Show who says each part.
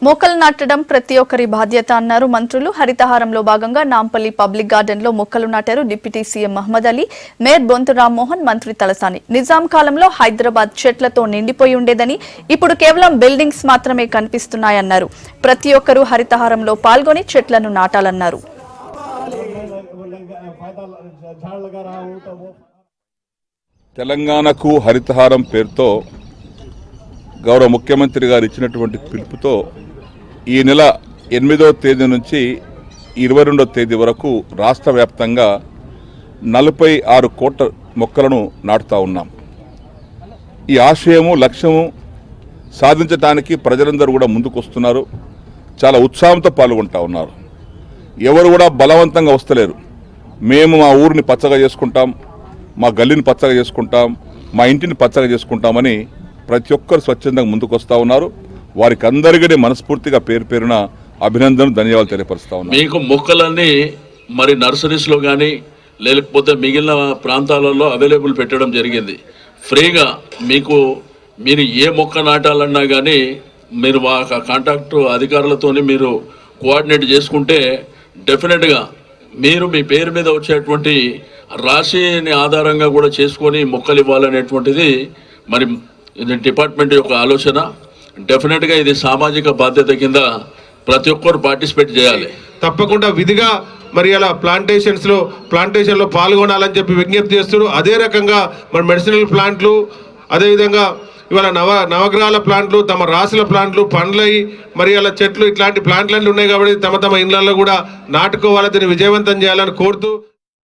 Speaker 1: మొక్కలు నాటడం ప్రతి ఒక్కరి బాధ్యత అన్నారు మంత్రులు. హరితహారంలో భాగంగా నాంపల్లి పబ్లిక్ గార్డెన్ లో మొక్కలు నాటారు deputy CM Mohammed Ali, mayor Bonthu Rammohan, మంత్రి తలసాని. నిజాం కాలంలో హైదరాబాద్ చెట్లతో నిండిపోయి ఉండేదని, ఇప్పుడు కేవలం బిల్డింగ్స్ మాత్రమే కనిపిస్తున్నాయన్నారు. ప్రతి ఒక్కరూ హరితహారంలో పాల్గొని చెట్లను నాటాలన్నారు.
Speaker 2: తెలంగాణకు హరితహారం పేరుతో గౌరవ ముఖ్యమంత్రి గారు ఇచ్చినటువంటి పిలుపుతో ఈ నెల 8వ తేదీ నుంచి 22వ తేదీ వరకు రాష్ట్ర వ్యాప్తంగా 46 కోట్ల మొక్కలను నాటుతూ ఉన్నాం. ఈ ఆశయము లక్ష్యము సాధించడానికి ప్రజలందరూ కూడా ముందుకు వస్తున్నారు. చాలా ఉత్సాహంతో పాల్గొంటూ ఉన్నారు. ఎవరు కూడా బలవంతంగా వస్తలేరు. మేము మా ఊరిని పచ్చగా చేసుకుంటాం, మా గల్లీని పచ్చగా చేసుకుంటాం, మా ఇంటిని పచ్చగా చేసుకుంటామని ప్రతి ఒక్కరు స్వచ్ఛందంగా ముందుకు వస్తూ ఉన్నారు. వారికి అందరికీ మనస్ఫూర్తిగా పేరు పేరున అభినందనలు, ధన్యవాదాలు తెలియపరుస్తా ఉన్నాను.
Speaker 3: మీకు మొక్కలన్నీ మరి నర్సరీస్లో కానీ లేకపోతే మిగిలిన ప్రాంతాలలో అవైలబుల్ పెట్టడం జరిగింది. ఫ్రీగా మీరు ఏ మొక్క నాటాలన్నా కానీ మీరు కాంటాక్ట్ అధికారులతో మీరు కోఆర్డినేట్ చేసుకుంటే డెఫినెట్గా మీరు మీ పేరు మీద వచ్చేటువంటి రాశిని ఆధారంగా కూడా చేసుకొని మొక్కలు ఇవ్వాలనేటువంటిది మరి ఇది డిపార్ట్మెంట్ యొక్క ఆలోచన. డెఫినెట్గా ఇది సామాజిక బాధ్యత కింద ప్రతి ఒక్కరు పార్టిసిపేట్ చేయాలి.
Speaker 4: తప్పకుండా విధిగా మరి అలా ప్లాంటేషన్లో పాల్గొనాలని చెప్పి విజ్ఞప్తి చేస్తున్నారు. అదే రకంగా మన మెడిసినల్ ప్లాంట్లు, అదేవిధంగా ఇవాళ నవగ్రహాల ప్లాంట్లు, తమ రాసుల ప్లాంట్లు, పండ్లై మరి అలా చెట్లు, ఇట్లాంటి ప్లాంట్లన్నీ ఉన్నాయి కాబట్టి తమ ఇళ్లలో కూడా నాటుకోవాలి, దీన్ని విజయవంతం చేయాలని కోరుతూ